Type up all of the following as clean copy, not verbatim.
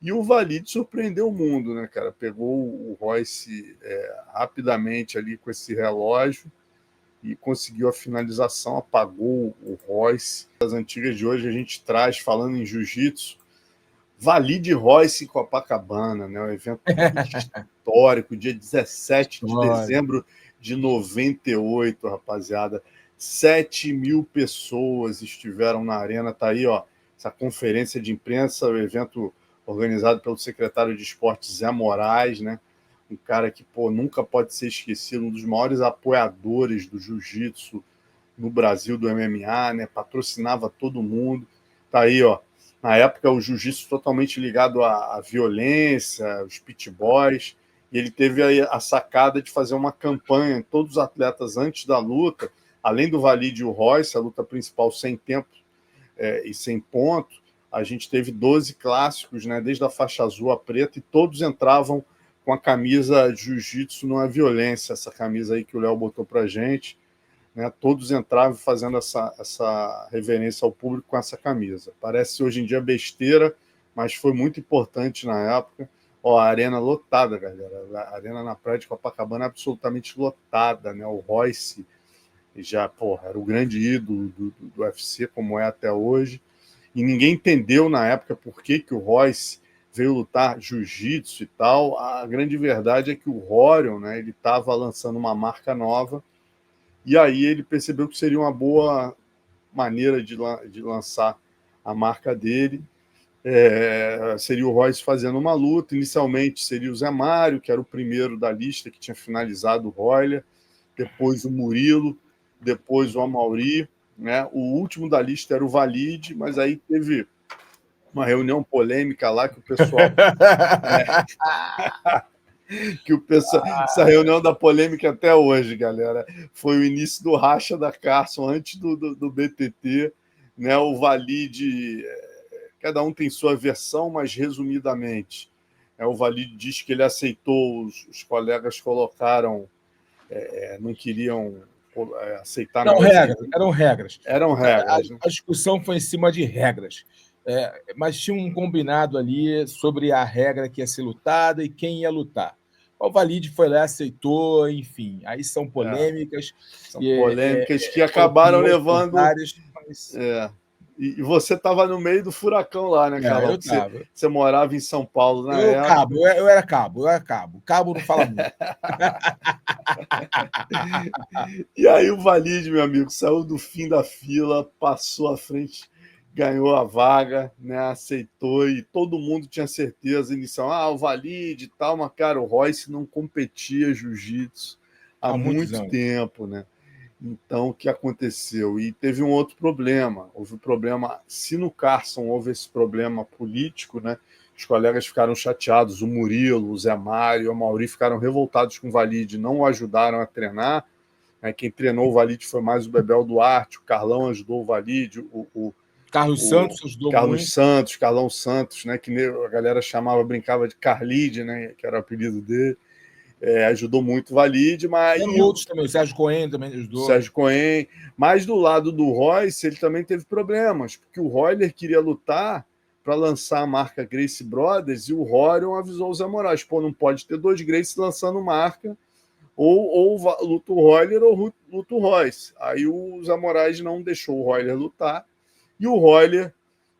E o Valide surpreendeu o mundo, né, cara? Pegou o Royce rapidamente ali com esse relógio e conseguiu a finalização, apagou o Royce. As antigas de hoje a gente traz, falando em jiu-jitsu, Valide Royce em Copacabana, né? Um evento histórico, dia 17 de dezembro de 98, rapaziada. 7.000 pessoas estiveram na arena. Tá aí, ó, essa conferência de imprensa, o evento organizado pelo secretário de Esportes Zé Moraes, né? Um cara que, pô, nunca pode ser esquecido, um dos maiores apoiadores do jiu-jitsu no Brasil, do MMA, né? Patrocinava todo mundo. Tá aí, ó. Na época, o jiu-jitsu totalmente ligado à violência, os pit boys, e ele teve a sacada de fazer uma campanha em todos os atletas antes da luta, além do Valide e o Royce, a luta principal sem tempo e sem ponto, a gente teve 12 clássicos, né, desde a faixa azul à preta, e todos entravam com a camisa Jiu-Jitsu não é violência, essa camisa aí que o Léo botou pra gente, né, todos entravam fazendo essa reverência ao público com essa camisa. Parece hoje em dia besteira, mas foi muito importante na época. Ó, a arena lotada, galera. A arena na praia de Copacabana absolutamente lotada, né? O Royce já, porra, era o grande ídolo do UFC, como é até hoje. E ninguém entendeu na época por que o Royce veio lutar jiu-jitsu e tal. A grande verdade é que o Rorion, né, ele estava lançando uma marca nova, e aí ele percebeu que seria uma boa maneira de lançar a marca dele. Seria o Royce fazendo uma luta. Inicialmente seria o Zé Mário, que era o primeiro da lista que tinha finalizado o Royler, depois o Murilo, depois o Amauri, né? O último da lista era o Valide, mas aí teve uma reunião polêmica lá que o pessoal... essa reunião da polêmica até hoje, galera, foi o início do racha da Carson antes do BTT, né? O Valide, cada um tem sua versão, mas resumidamente, o Valide diz que ele aceitou, os colegas colocaram, não queriam aceitar não, nada. eram regras. Eram regras. A discussão foi em cima de regras. Mas tinha um combinado ali sobre a regra que ia ser lutada e quem ia lutar. O Valide foi lá, aceitou, enfim. Aí são polêmicas. São polêmicas que acabaram levando... Mas... E você estava no meio do furacão lá, né, Carlão? Você morava em São Paulo na época. Eu era cabo. Cabo não fala muito. E aí o Valide, meu amigo, saiu do fim da fila, passou à frente, ganhou a vaga, né, aceitou, e todo mundo tinha certeza inicial, o Valide e tal, mas, cara, o Royce não competia jiu-jitsu há muito tempo, né? Então, o que aconteceu? E teve um outro problema. Houve um problema, se no Carson houve esse problema político, né? Os colegas ficaram chateados, o Murilo, o Zé Mário, o Amauri ficaram revoltados com o Valide, não o ajudaram a treinar. Quem treinou o Valide foi mais o Bebel Duarte, o Carlão ajudou o Valide, o Carlos Santos ajudou muito. Carlão Santos, né? Que a galera brincava de Carlide, né? Que era o apelido dele. Ajudou muito o Valide, mas... Tem outros também, o Sérgio Cohen também ajudou. Sérgio Cohen. Mas do lado do Royce, ele também teve problemas, porque o Royler queria lutar para lançar a marca Gracie Brothers e o Rorion avisou o Zé Moraes, não pode ter dois Gracie lançando marca, ou luta o Royler ou luta o Royce. Aí o Zé Moraes não deixou o Royler lutar, e o Royler,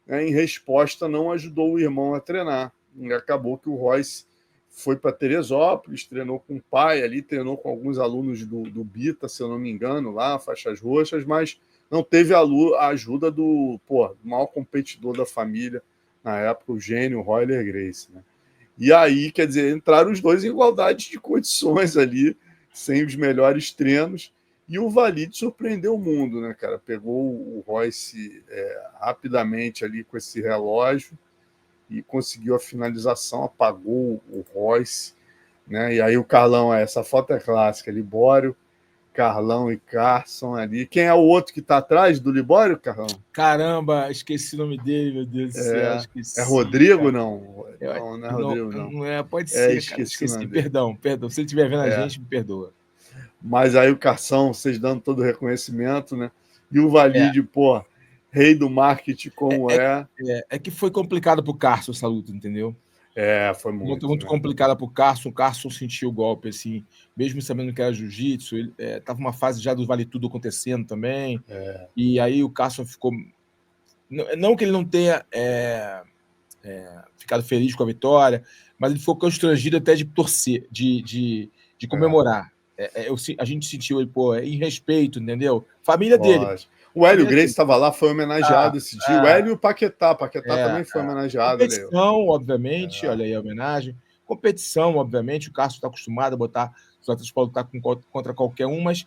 né, em resposta, não ajudou o irmão a treinar. E acabou que o Royce foi para Teresópolis, treinou com o pai ali, treinou com alguns alunos do Bita, se eu não me engano, lá, faixas roxas, mas não teve a ajuda do maior competidor da família na época, o gênio Royler Gracie, né? E aí, quer dizer, entraram os dois em igualdade de condições ali, sem os melhores treinos, e o Valide surpreendeu o mundo, né, cara? Pegou o Royce rapidamente ali com esse relógio, e conseguiu a finalização, apagou o Royce, né? E aí o Carlão, essa foto é clássica, Libório, Carlão e Carson ali. Quem é o outro que está atrás do Libório, Carlão? Caramba, esqueci o nome dele, meu Deus do céu. Esqueci, é Rodrigo, cara. Não, não é Rodrigo, não. Não pode ser, cara. Esqueci. Perdão. Se ele estiver vendo a gente, me perdoa. Mas aí o Carson, vocês dando todo o reconhecimento, né? E o Valide, rei do marketing como é. É que foi complicado pro Carson essa luta, entendeu? Foi Luta muito, muito né? complicada pro Carson. O Carson sentiu o golpe, assim, mesmo sabendo que era jiu-jitsu. Ele tava uma fase já do Vale Tudo acontecendo também. E aí o Carson ficou. Não que ele não tenha ficado feliz com a vitória, mas ele ficou constrangido até de torcer, de comemorar. A gente sentiu ele, pô, em respeito, entendeu? Família dele. Lógico. O Hélio Família Gracie dele. estava lá, foi homenageado esse dia. O Hélio e o Paquetá. Paquetá É, também foi homenageado, olha aí. competição, obviamente, olha aí a homenagem. Competição, obviamente, o Cássio está acostumado a botar os atletas para lutar contra qualquer um, mas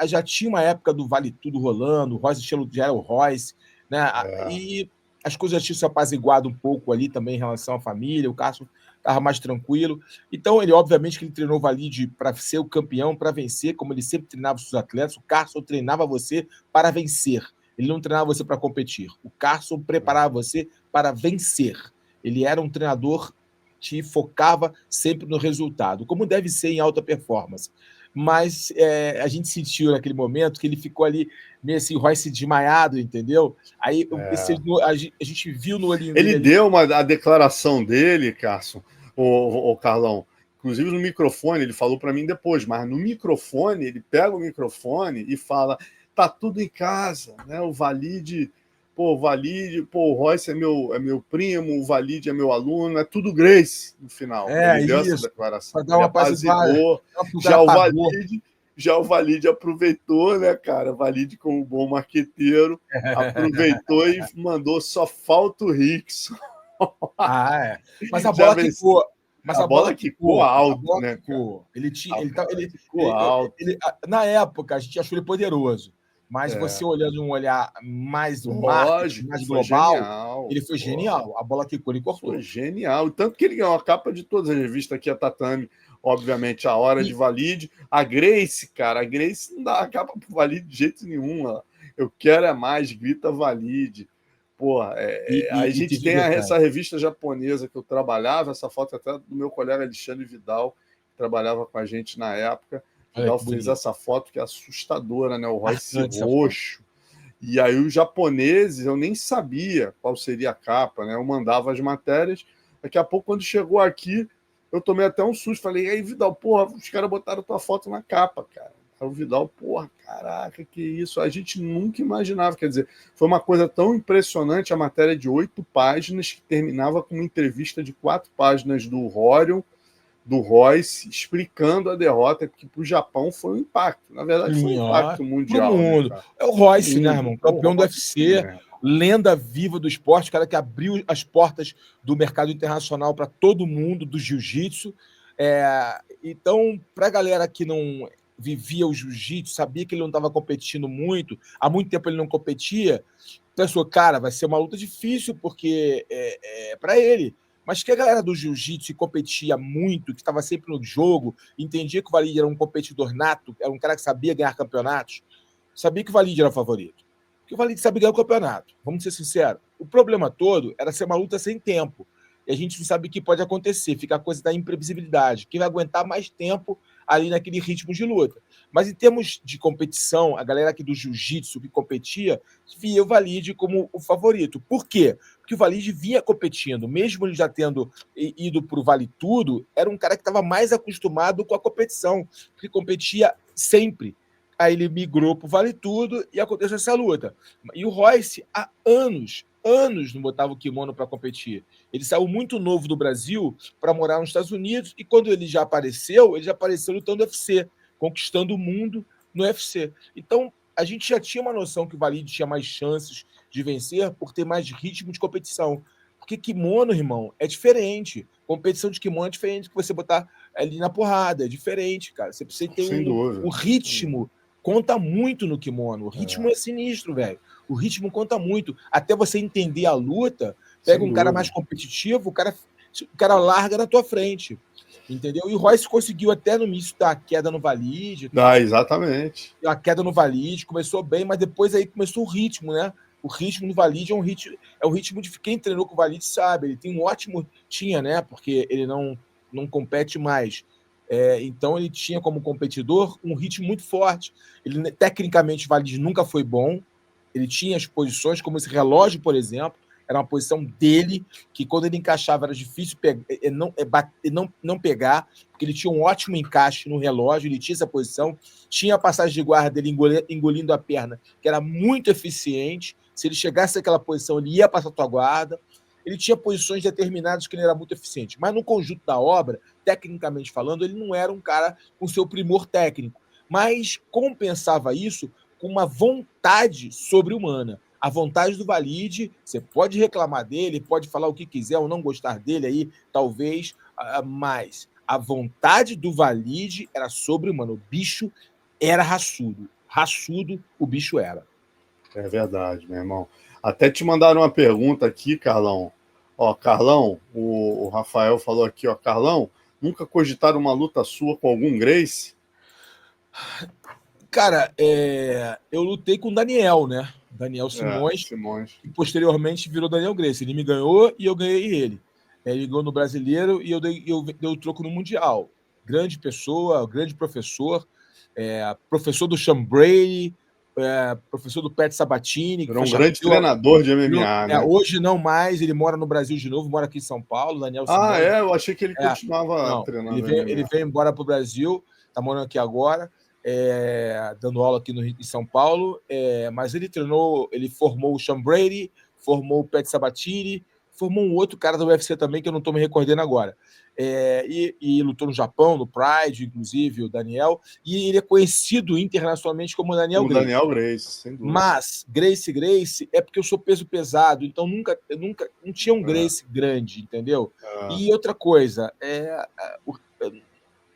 já tinha uma época do Vale Tudo rolando, o Royce já era o Royce, né? E as coisas já tinham se apaziguado um pouco ali também em relação à família, o Cássio estava mais tranquilo. Então, ele, obviamente, que ele treinou o Valide para ser o campeão, para vencer, como ele sempre treinava os seus atletas. O Cássio treinava você para vencer. Ele não treinava você para competir. O Carson preparava você para vencer. Ele era um treinador que focava sempre no resultado, como deve ser em alta performance. Mas a gente sentiu naquele momento que ele ficou ali meio assim, Royce desmaiado, entendeu? Aí a gente viu no olhinho Ele dele ali. deu a declaração dele, Carson, o Carlão. Inclusive no microfone, ele falou para mim depois, mas no microfone, ele pega o microfone e fala: tá tudo em casa, né? O Valide, o Royce é meu primo, o Valide é meu aluno, é tudo Grace no final. Ele deu essa Isso. declaração. Para dar Ele uma apaziguada. apaziguou. Já o Valide aproveitou, né, cara? Valide, como bom marqueteiro, aproveitou e mandou só falta o Rickson. Mas a bola quicou. Mas a bola quicou alto, né, quicou. Cara? Quicou alto. Na época, a gente achou ele poderoso. Mas você olhando um olhar mais marketing, mais global, genial, ele foi genial. A bola quicou, ele cortou. Foi genial. Tanto que ele ganhou a capa de todas as revistas aqui, a Tatame, obviamente, a Hora de Valide. A Grace, cara, a Grace não dá a capa pro Valide de jeito nenhum. Ó. Eu quero é mais, grita Valide. Porra, a gente tem essa revista japonesa que eu trabalhava, essa foto até do meu colega Alexandre Vidal, que trabalhava com a gente na época. Vidal fez essa foto que é assustadora, né? O Royce roxo. E aí os japoneses, eu nem sabia qual seria a capa, né? Eu mandava as matérias. Daqui a pouco, quando chegou aqui, eu tomei até um susto. Falei, e aí, Vidal, porra, os caras botaram tua foto na capa, cara. Aí o Vidal, porra, caraca, que isso? A gente nunca imaginava. Quer dizer, foi uma coisa tão impressionante a matéria de 8 páginas que terminava com uma entrevista de 4 páginas do Horion, do Royce, explicando a derrota, que para o Japão foi um impacto. Na verdade, foi um impacto mundial. Pro mundo. Né, é o Royce, né, irmão? Campeão do UFC, lenda viva do esporte, cara que abriu as portas do mercado internacional para todo mundo, do jiu-jitsu. Então, para a galera que não vivia o jiu-jitsu, sabia que ele não estava competindo muito, há muito tempo ele não competia, pensou, cara, vai ser uma luta difícil, porque para ele. Mas que a galera do jiu-jitsu competia muito, que estava sempre no jogo, entendia que o Valide era um competidor nato, era um cara que sabia ganhar campeonatos, sabia que o Valide era o favorito. Porque o Valide sabia ganhar o campeonato, vamos ser sinceros. O problema todo era ser uma luta sem tempo. E a gente não sabe o que pode acontecer, fica a coisa da imprevisibilidade. Quem vai aguentar mais tempo ali naquele ritmo de luta. Mas em termos de competição, a galera aqui do jiu-jitsu que competia via o Valide como o favorito. Por quê? Porque o Valide vinha competindo, mesmo ele já tendo ido para o Vale Tudo, era um cara que estava mais acostumado com a competição, porque competia sempre. Aí ele migrou para o Vale Tudo e aconteceu essa luta. E o Royce, há anos não botava o kimono para competir. Ele saiu muito novo do Brasil para morar nos Estados Unidos e quando ele já apareceu lutando UFC, conquistando o mundo no UFC. Então, a gente já tinha uma noção que o Valide tinha mais chances de vencer por ter mais ritmo de competição. Porque kimono, irmão, é diferente. Competição de kimono é diferente que você botar ali na porrada. É diferente, cara. Você precisa ter o ritmo. Conta muito no kimono. O ritmo é sinistro, velho. O ritmo conta muito. Até você entender a luta, pega um cara mais competitivo, o cara larga na tua frente. Entendeu? E o Royce conseguiu até no início dar a queda no Valide. Exatamente. A queda no Valide, começou bem, mas depois aí começou o ritmo, né? O ritmo do Valide é um ritmo de quem treinou com o Valide sabe. Ele tem um ótimo. Tinha, né? Porque ele não compete mais. Então ele tinha como competidor um ritmo muito forte. Ele, tecnicamente, o Valide nunca foi bom, Ele tinha as posições, como esse relógio, por exemplo, era uma posição dele, que quando ele encaixava era difícil não pegar, porque ele tinha um ótimo encaixe no relógio, ele tinha essa posição, tinha a passagem de guarda dele engolindo a perna, que era muito eficiente. Se ele chegasse naquela posição, ele ia passar a tua guarda. Ele tinha posições determinadas que ele era muito eficiente. Mas no conjunto da obra, tecnicamente falando, ele não era um cara com seu primor técnico. Mas compensava isso com uma vontade sobre-humana. A vontade do Valide, você pode reclamar dele, pode falar o que quiser ou não gostar dele aí, talvez, mas a vontade do Valide era sobre-humana. O bicho era raçudo. Raçudo o bicho era. É verdade, meu irmão. Até te mandaram uma pergunta aqui, Carlão. Ó, Carlão, o Rafael falou aqui, ó, Carlão, nunca cogitaram uma luta sua com algum Gracie? Cara, eu lutei com o Daniel, né? Daniel Simões, que posteriormente virou Daniel Gracie. Ele me ganhou e eu ganhei ele. Ele ganhou no Brasileiro e eu dei o troco no Mundial. Grande pessoa, grande professor, professor do Sean Brady, professor do Pat Sabatini. Era um grande treinador de MMA, né? Hoje não mais, ele mora no Brasil de novo, mora aqui em São Paulo, Daniel Simões. Eu achei que ele continuava treinando. Ele veio embora para o Brasil, está morando aqui agora. Dando aula aqui em São Paulo, mas ele formou o Sean Brady, formou o Pat Sabatini, formou um outro cara do UFC também, que eu não estou me recordando agora. E lutou no Japão, no Pride, inclusive, o Daniel, e ele é conhecido internacionalmente como Daniel Gracie. Daniel Gracie, sem dúvida. Mas Gracie é porque eu sou peso pesado, então nunca não tinha um Gracie grande, entendeu? E outra coisa,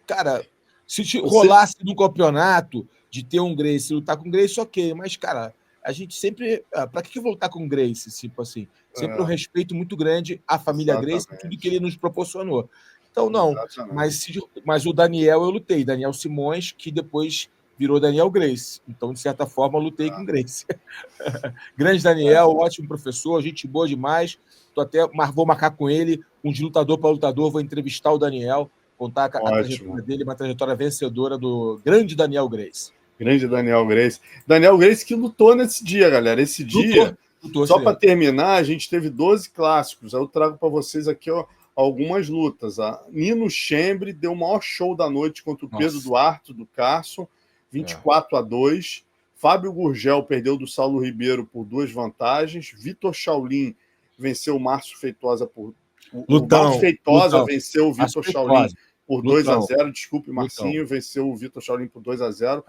cara, se rolasse no campeonato de ter um Gracie, lutar com Gracie, ok, mas, cara, a gente sempre. Para que voltar com Gracie? Tipo assim, sempre um respeito muito grande à família Gracie e tudo que ele nos proporcionou. Então, não. Mas o Daniel eu lutei, Daniel Simões, que depois virou Daniel Gracie. Então, de certa forma, eu lutei com Gracie. Grande Daniel, ótimo professor, gente boa demais. Vou marcar com ele, de lutador para lutador, vou entrevistar o Daniel, contar a trajetória dele, uma trajetória vencedora do grande Daniel Gracie. Grande Daniel Gracie. Daniel Gracie que lutou nesse dia, galera. Esse dia, só para terminar, a gente teve 12 clássicos. Eu trago para vocês aqui algumas lutas. A Nino Schembri deu o maior show da noite contra o Pedro Duarte, do Carson, 24-2. Fábio Gurgel perdeu do Saulo Ribeiro por 2 vantagens. Vitor Shaolin venceu o Márcio Feitosa por... O Márcio Feitosa venceu o Vitor Shaolin por 2-0. Desculpe, Marcinho venceu o Vitor Shaolin por 2-0.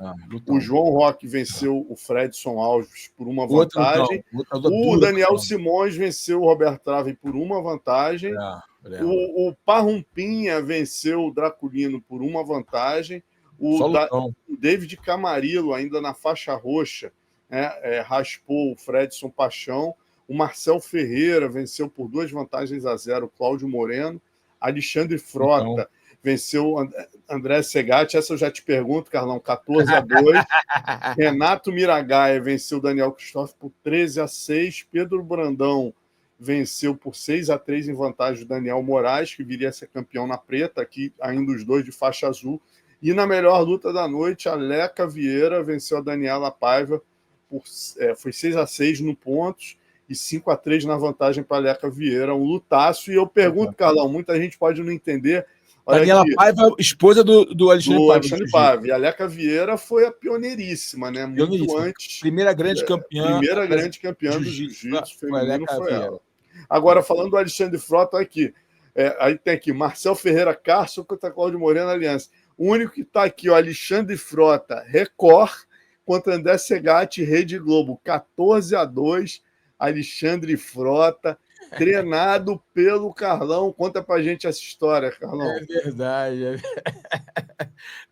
O João Roque venceu o Fredson Alves por 1 vantagem. O Daniel Simões venceu o Roberto Trave por 1 vantagem. O Parrumpinha venceu o Draculino por 1 vantagem. O David Camarillo, ainda na faixa roxa, raspou o Fredson Paixão. O Marcel Ferreira venceu por 2-0 o Cláudio Moreno. Alexandre Frota venceu o André Segatti. Essa eu já te pergunto, Carlão, 14-2. Renato Miragaia venceu o Daniel Cristóvão por 13-6. Pedro Brandão venceu por 6-3 em vantagem do Daniel Moraes, que viria a ser campeão na preta, aqui ainda os dois de faixa azul. E na melhor luta da noite, a Leca Vieira venceu a Daniela Paiva foi 6-6 no pontos e 5-3 na vantagem para a Leca Vieira, um lutaço. E eu pergunto, Carlão, muita gente pode não entender. Daniela Paiva, esposa do Alexandre Paiva. E a Leca Vieira foi a pioneiríssima, né? Muito antes. Primeira grande campeã. Primeira grande campeã do jiu-jitsu feminino foi ela. Agora, falando do Alexandre Frota, aqui. Aí tem aqui Marcel Ferreira Carson contra Cláudio Moreno Aliança. O único que está aqui, o Alexandre Frota, Record, contra André Segatti, Rede Globo, 14-2. Alexandre Frota, treinado pelo Carlão. Conta pra gente essa história, Carlão. É verdade.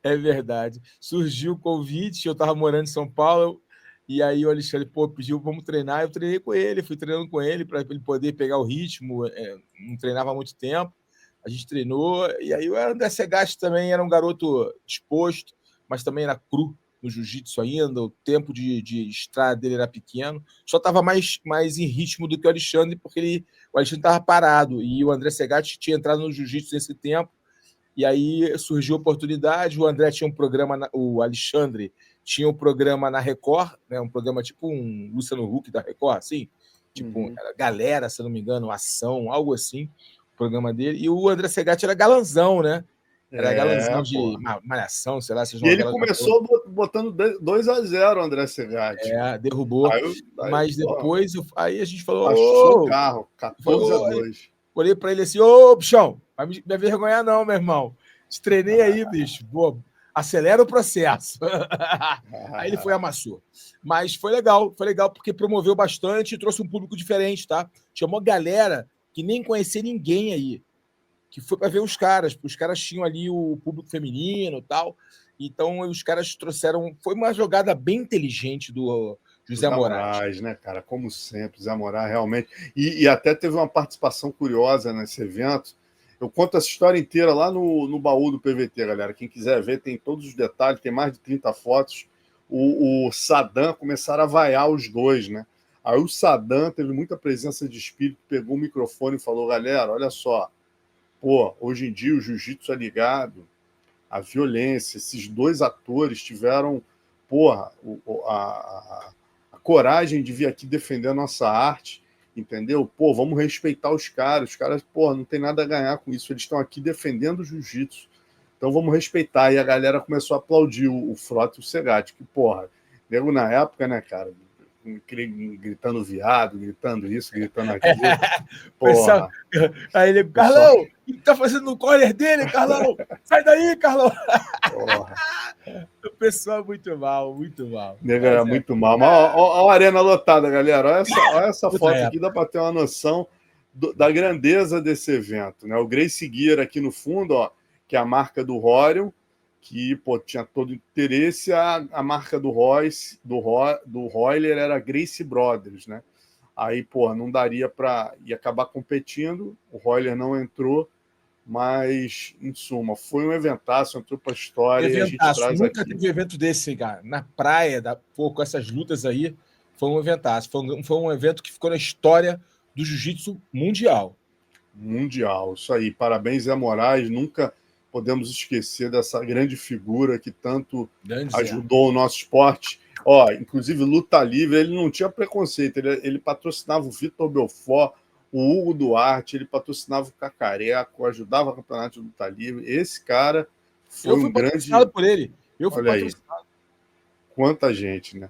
É verdade. Surgiu o convite, eu estava morando em São Paulo, e aí o Alexandre pediu, vamos treinar. Eu treinei com ele, fui treinando com ele para ele poder pegar o ritmo. Não treinava há muito tempo. A gente treinou, e aí o André Segatti também era um garoto disposto, mas também era cru no jiu-jitsu ainda, o tempo de estrada dele era pequeno, só estava mais em ritmo do que o Alexandre, porque o Alexandre estava parado, e o André Segatti tinha entrado no jiu-jitsu nesse tempo, e aí surgiu a oportunidade, o André tinha um programa, o Alexandre tinha um programa na Record, né, um programa tipo um Luciano Huck da Record, assim, tipo, era Galera, se não me engano, Ação, algo assim, o programa dele. E o André Segatti era galanzão, né? Era galanzão de malhação, sei lá, essas E ele novelas. começou botando 2-0 o André Segatti. Derrubou. Mas depois, aí a gente baixou o falou... carro, 14-2. Olhei pra ele assim, ô, bichão, vai me avergonhar não, meu irmão. Te treinei aí, bicho. Pô, acelera o processo. Aí ele foi e amassou. Mas foi legal porque promoveu bastante e trouxe um público diferente, tá? Chamou galera que nem conhecia ninguém aí, que foi para ver os caras, porque os caras tinham ali o público feminino e tal. Então os caras trouxeram. Foi uma jogada bem inteligente do José Moraes, né, cara? Como sempre, Zé Moraes realmente. E até teve uma participação curiosa nesse evento. Eu conto essa história inteira lá no baú do PVT, galera. Quem quiser ver, tem todos os detalhes, tem mais de 30 fotos. O Saddam começaram a vaiar os dois, né? Aí o Saddam teve muita presença de espírito, pegou o microfone e falou: galera, olha só, pô, hoje em dia o jiu-jitsu é ligado à violência. Esses dois atores tiveram, porra, a coragem de vir aqui defender a nossa arte, entendeu? Pô, vamos respeitar os caras, pô, não tem nada a ganhar com isso, eles estão aqui defendendo o jiu-jitsu, então vamos respeitar. E a galera começou a aplaudir o Frota e o Segatti, que, porra, nego na época, né, cara, gritando viado, gritando isso, gritando aquilo, porra. Aí ele, Carlão, o que tá fazendo no corner dele, Carlão? Sai daí, Carlão! Porra. O pessoal muito mal, muito mal. Nego era muito mal. Mas olha a arena lotada, galera. Olha essa foto aqui, dá para ter uma noção da grandeza desse evento, né? O Gracie Gear aqui no fundo, ó, que é a marca do Horion, que, pô, tinha todo interesse. A marca do Royce, do Royler era Gracie Brothers, né? Aí, pô, não daria para ir acabar competindo. O Royler não entrou. Mas, em suma, foi um eventaço, entrou para a história e a gente traz nunca aqui. teve evento desse, cara. Na praia, com essas lutas aí, foi um eventaço. Foi um evento que ficou na história do jiu-jitsu mundial. Mundial, isso aí. Parabéns, Zé Moraes. Nunca podemos esquecer dessa grande figura que tanto ajudou o nosso esporte. Ó, inclusive, luta livre, ele não tinha preconceito. Ele patrocinava o Vitor Belfort, o Hugo Duarte, ele patrocinava o Cacareco, ajudava o campeonato de luta livre. Esse cara foi um grande... por ele. Eu fui Olha patrocinado. aí. Quanta gente, né?